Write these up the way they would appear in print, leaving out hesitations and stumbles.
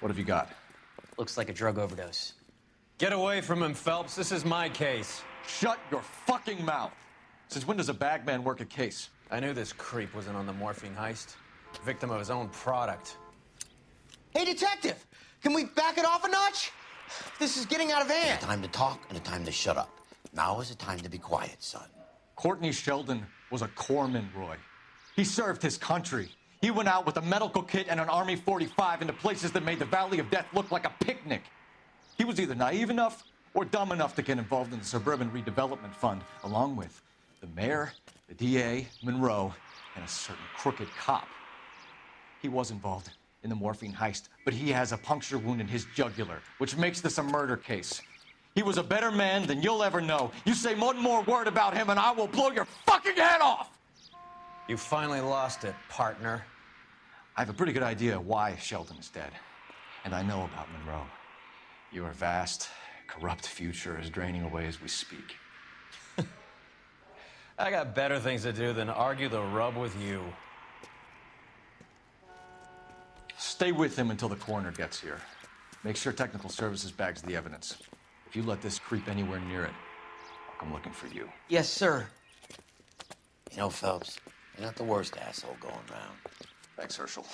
What have you got? Looks like a drug overdose. Get away from him, Phelps. This is my case. Shut your fucking mouth! Since when does a bagman work a case? I knew this creep wasn't on the morphine heist. Victim of his own product. Hey, detective! Can we back it off a notch? This is getting out of hand. A time to talk and a time to shut up. Now is the time to be quiet, son. Courtney Sheldon was a corpsman, Roy. He served his country. He went out with a medical kit and an Army 45 into places that made the Valley of Death look like a picnic. He was either naive enough or dumb enough to get involved in the Suburban Redevelopment Fund, along with the mayor, the DA, Monroe, and a certain crooked cop. He was involved in the morphine heist, but he has a puncture wound in his jugular, which makes this a murder case. He was a better man than you'll ever know. You say one more word about him and I will blow your fucking head off! You finally lost it, partner. I have a pretty good idea why Sheldon is dead. And I know about Monroe. Your vast, corrupt future is draining away as we speak. I got better things to do than argue the rub with you. Stay with him until the coroner gets here. Make sure technical services bags the evidence. If you let this creep anywhere near it, I'll come looking for you. Yes, sir. You know, Phelps, you're not the worst asshole going round. Thanks, Herschel.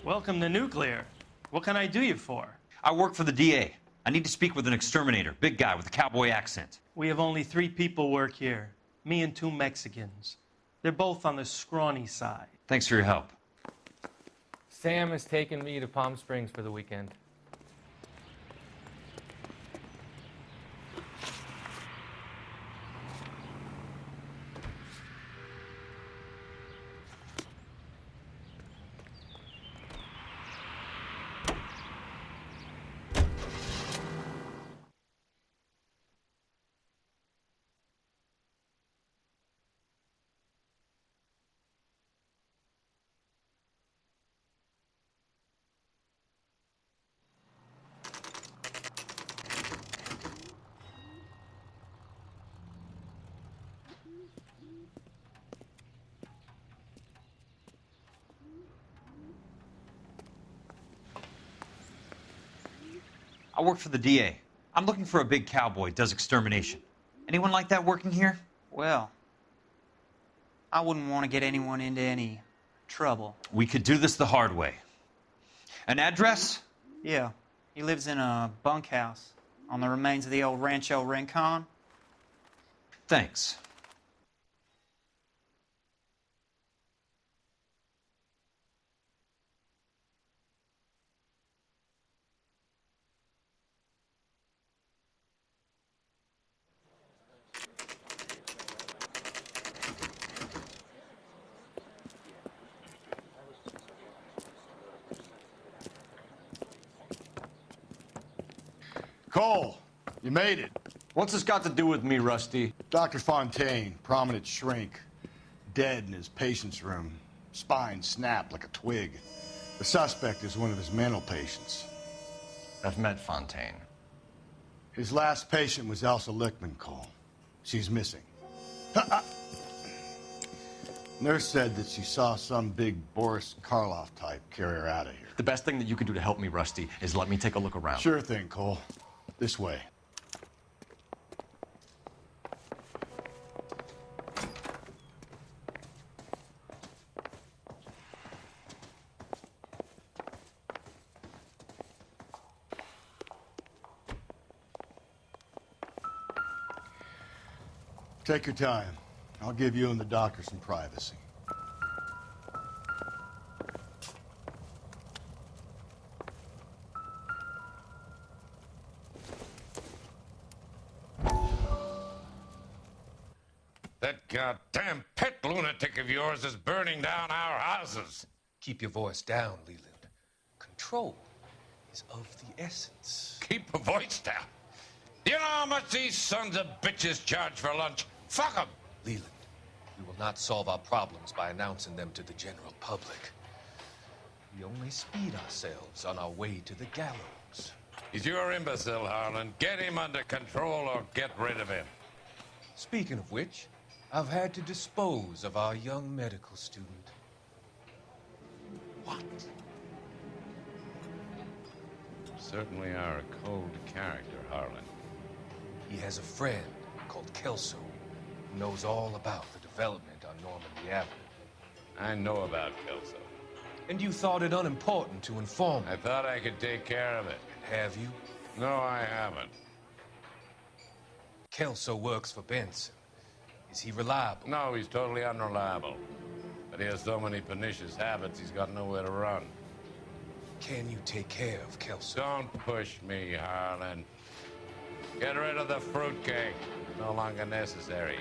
Welcome to Nuclear. What can I do you for? I work for the DA. I need to speak with an exterminator, big guy with a cowboy accent. We have only 3 people work here. Me and 2 Mexicans. They're both on the scrawny side. Thanks for your help. Sam has taken me to Palm Springs for the weekend. I work for the DA. I'm looking for a big cowboy, does extermination. Anyone like that working here? Well, I wouldn't want to get anyone into any trouble. We could do this the hard way. An address? Yeah, he lives in a bunkhouse on the remains of the old Rancho Rincon. Thanks. Cole, you made it. What's this got to do with me, Rusty? Dr. Fontaine, prominent shrink, dead in his patient's room, spine snapped like a twig. The suspect is one of his mental patients. I've met Fontaine. His last patient was Elsa Lichtman, Cole. She's missing. Nurse said that she saw some big Boris Karloff type carry her out of here. The best thing that you can do to help me, Rusty, is let me take a look around. Sure thing, Cole. This way. Take your time. I'll give you and the doctor some privacy. That goddamn pet lunatic of yours is burning down our houses. Keep your voice down, Leland. Control is of the essence. Keep your voice down. You know how much these sons of bitches charge for lunch? Fuck them. Leland, we will not solve our problems by announcing them to the general public. We only speed ourselves on our way to the gallows. He's your imbecile, Harlan. Get him under control or get rid of him. Speaking of which, I've had to dispose of our young medical student. What? You certainly are a cold character, Harlan. He has a friend called Kelso who knows all about the development on Normandy Avenue. I know about Kelso. And you thought it unimportant to inform me. I thought I could take care of it. Have you? No, I haven't. Kelso works for Benson. Is he reliable? No, he's totally unreliable. But he has so many pernicious habits, he's got nowhere to run. Can you take care of Kelso? Don't push me, Harlan. Get rid of the fruitcake. It's no longer necessary.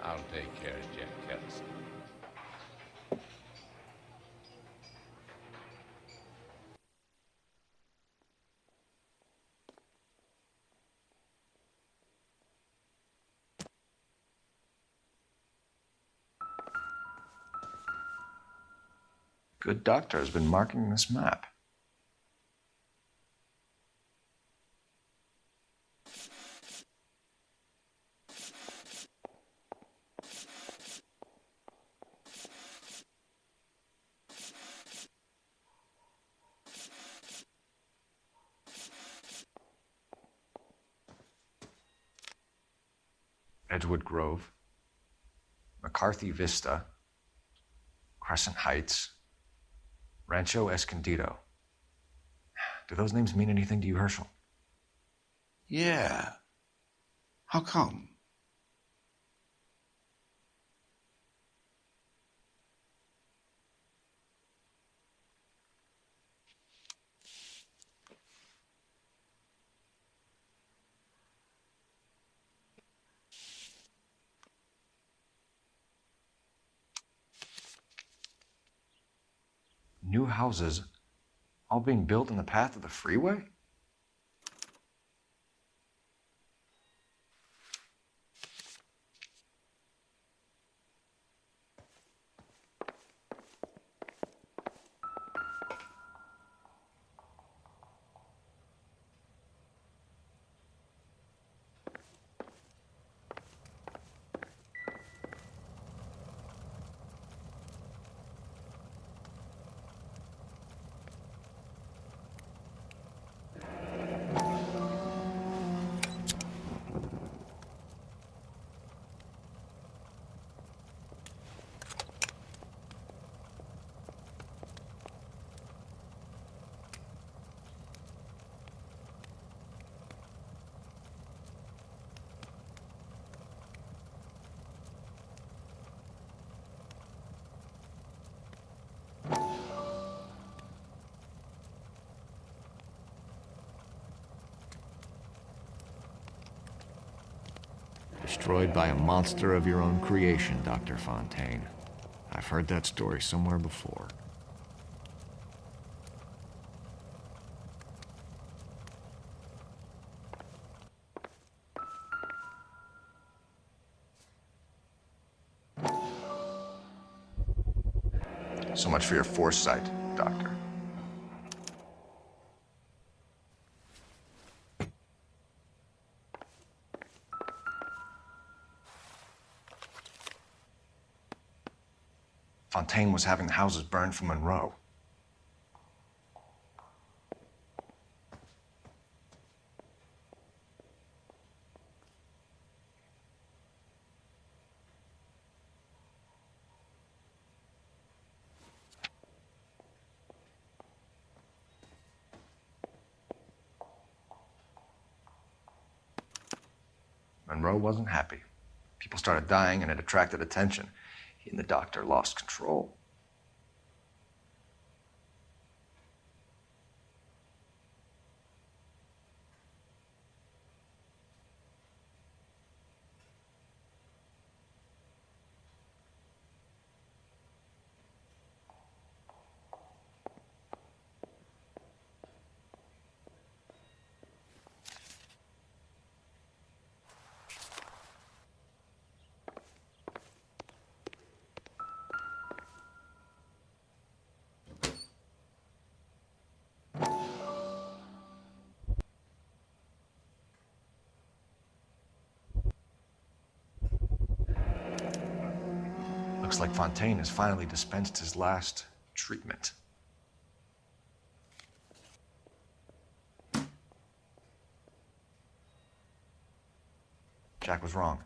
I'll take care of Jack Kelso. Good doctor has been marking this map. Edgewood Grove, McCarthy Vista, Crescent Heights, Rancho Escondido. Do those names mean anything to you, Herschel? Yeah. How come? New houses, all being built in the path of the freeway? Destroyed by a monster of your own creation, Dr. Fontaine. I've heard that story somewhere before. So much for your foresight, Doctor. Fontaine was having the houses burned from Monroe. Monroe wasn't happy. People started dying and it attracted attention. He and the doctor lost control. Looks like Fontaine has finally dispensed his last treatment. Jack was wrong.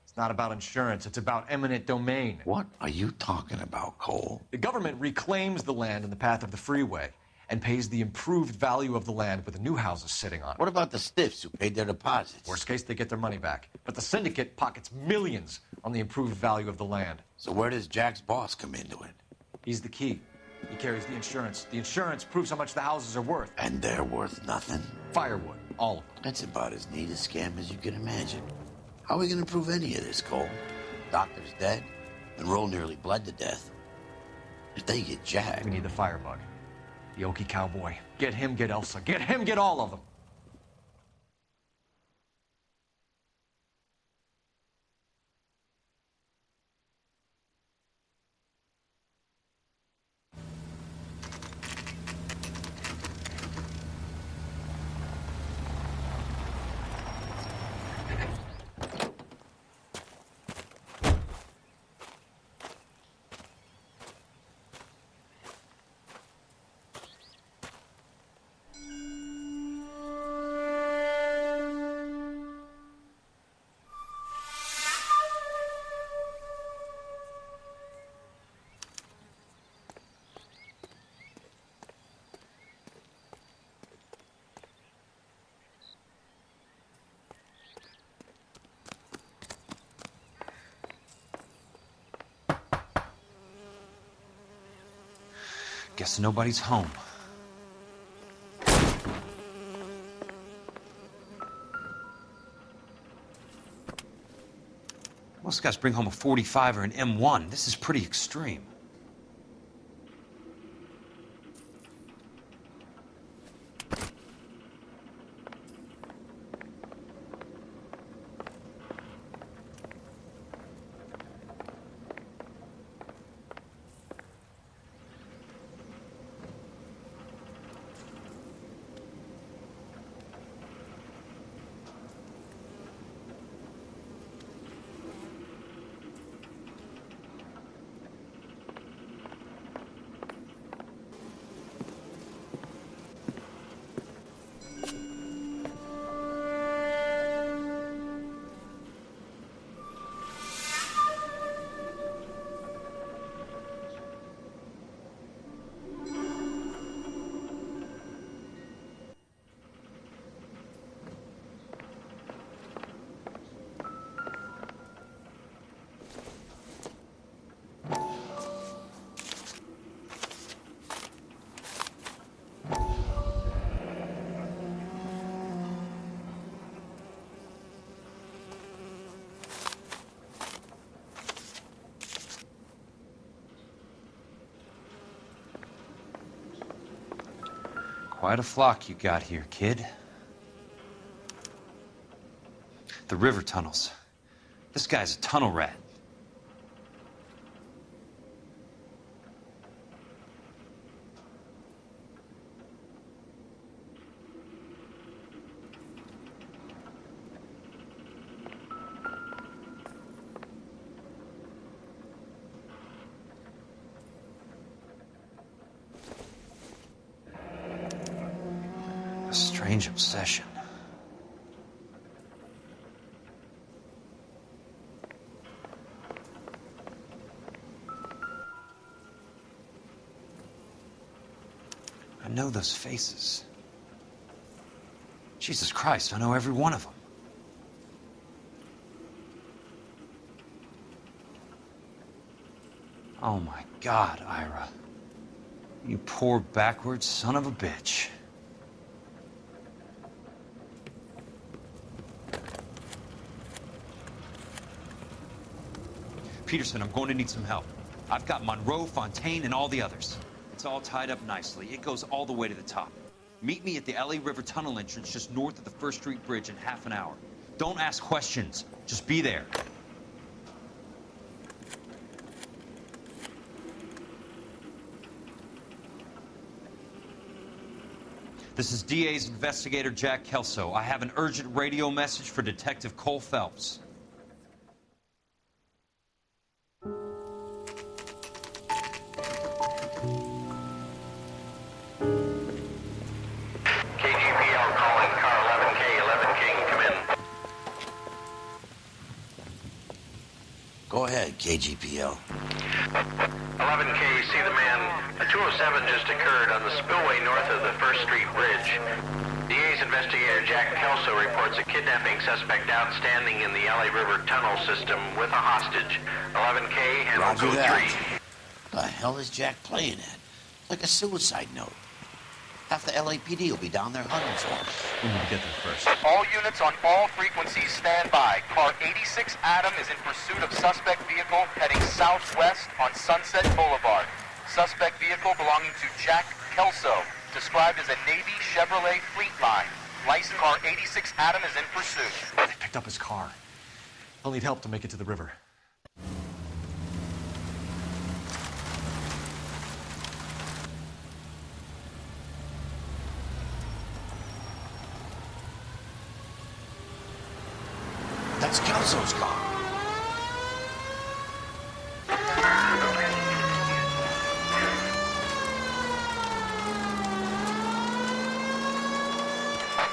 It's not about insurance, it's about eminent domain. What are you talking about, Cole? The government reclaims the land in the path of the freeway and pays the improved value of the land with the new houses sitting on it. What about the stiffs who paid their deposits? Worst case, they get their money back. But the syndicate pockets millions on the improved value of the land. So where does Jack's boss come into it? He's the key. He carries the insurance. The insurance proves how much the houses are worth. And they're worth nothing? Firewood, all of them. That's about as neat a scam as you can imagine. How are we going to prove any of this, Cole? Doctor's dead. Monroe nearly bled to death. If they get Jack... We need the firebug. The Okie cowboy. Get him, get Elsa. Get him, get all of them. Guess nobody's home. Most guys bring home a 45 or an M1. This is pretty extreme. Quite a flock you got here, kid. The river tunnels. This guy's a tunnel rat. A strange obsession. I know those faces. Jesus Christ, I know every one of them. Oh my God, Ira. You poor backwards son of a bitch. Peterson, I'm going to need some help. I've got Monroe, Fontaine, and all the others. It's all tied up nicely. It goes all the way to the top. Meet me at the LA River Tunnel entrance just north of the First Street Bridge in half an hour. Don't ask questions. Just be there. This is DA's investigator, Jack Kelso. I have an urgent radio message for Detective Cole Phelps. KGPL calling car 11K, 11K, come in. Go ahead, KGPL. 11K, see the man. A 207 just occurred on the spillway north of the First Street Bridge. DA's investigator Jack Kelso reports a kidnapping suspect outstanding in the LA River tunnel system with a hostage. 11K, handle Roger code that. 3. The hell is Jack playing at? Like a suicide note. Half the LAPD will be down there hunting for him. We need to get there first. All units on all frequencies stand by. Car 86 Adam is in pursuit of suspect vehicle heading southwest on Sunset Boulevard. Suspect vehicle belonging to Jack Kelso, described as a Navy Chevrolet Fleetline. License car 86 Adam is in pursuit. They picked up his car. He'll need help to make it to the river. That's Kelso's car.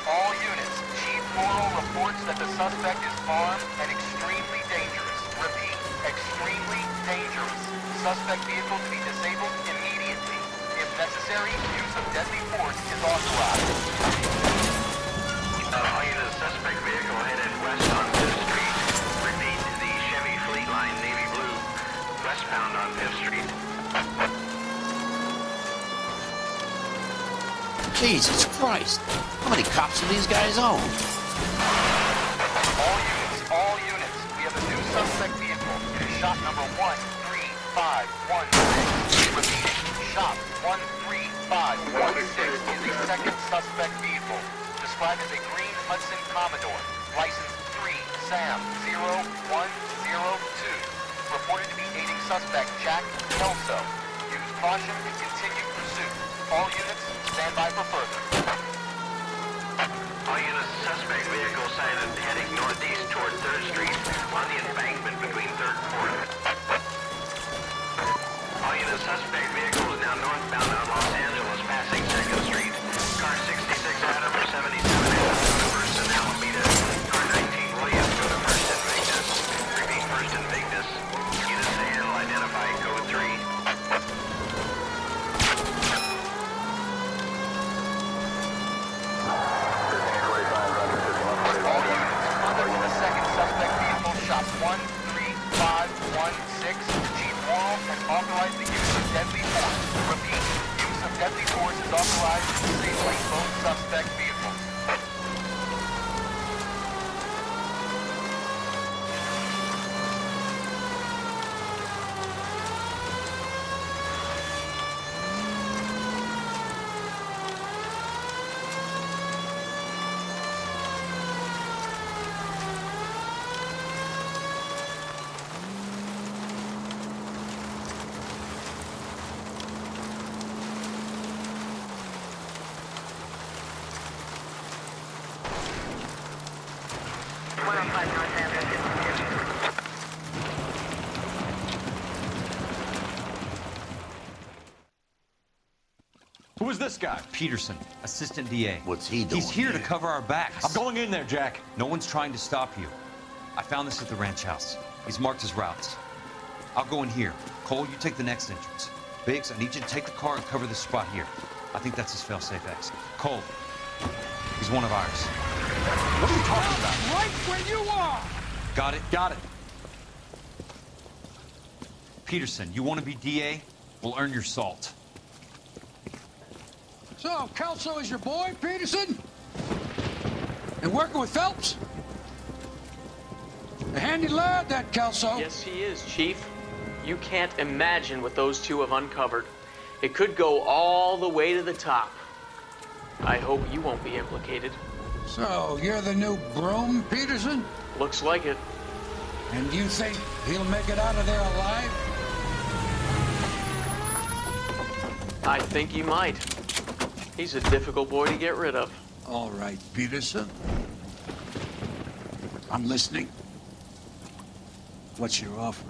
All units, Chief Morrow reports that the suspect is armed and extremely dangerous. Repeat, extremely dangerous. Suspect vehicle to be disabled immediately. If necessary, use of deadly force is authorized. All units, suspect vehicle headed west on 5th Street. Repeat, the Chevy Fleetline Navy Blue, westbound on 5th Street. Jesus Christ. How many cops do these guys own? All units, we have a new suspect vehicle. It is shop number 13516. Repeat, shop 13516 is the second suspect vehicle, described as a green Hudson Commodore, license 3 Sam 0102, reported to be aiding suspect Jack Kelso. Use caution and continue pursuit. All units, stand by for further. All units, suspect vehicle sighted heading northeast toward 3rd Street on the embankment between 3rd and 4th. All units, suspect vehicle is now northbound on Los Angeles, passing 2nd Street. Car 66 Adam or 77 Adam go to 1st and Alameda. Car 19 Williams go to 1st and Vignes. Repeat, 1st and Vignes. Units to handle identify code 3. Shop 13516. Chief Morrow has authorized the use of deadly force. Repeat, use of deadly force is authorized to disable both suspect vehicles. Who is this guy? Peterson, assistant DA. What's he doing? He's here to cover our backs. I'm going in there, Jack. No one's trying to stop you. I found this at the ranch house. He's marked his routes. I'll go in here. Cole, you take the next entrance. Biggs, I need you to take the car and cover this spot here. I think that's his fail-safe exit. Cole, he's one of ours. What are you talking about? Right where you are! Got it? Got it. Peterson, you want to be DA? We'll earn your salt. So, Kelso is your boy, Peterson? And working with Phelps? A handy lad, that Kelso. Yes, he is, Chief. You can't imagine what those two have uncovered. It could go all the way to the top. I hope you won't be implicated. So, you're the new broom, Peterson? Looks like it. And you think he'll make it out of there alive? I think he might. He's a difficult boy to get rid of. All right, Peterson. I'm listening. What's your offer?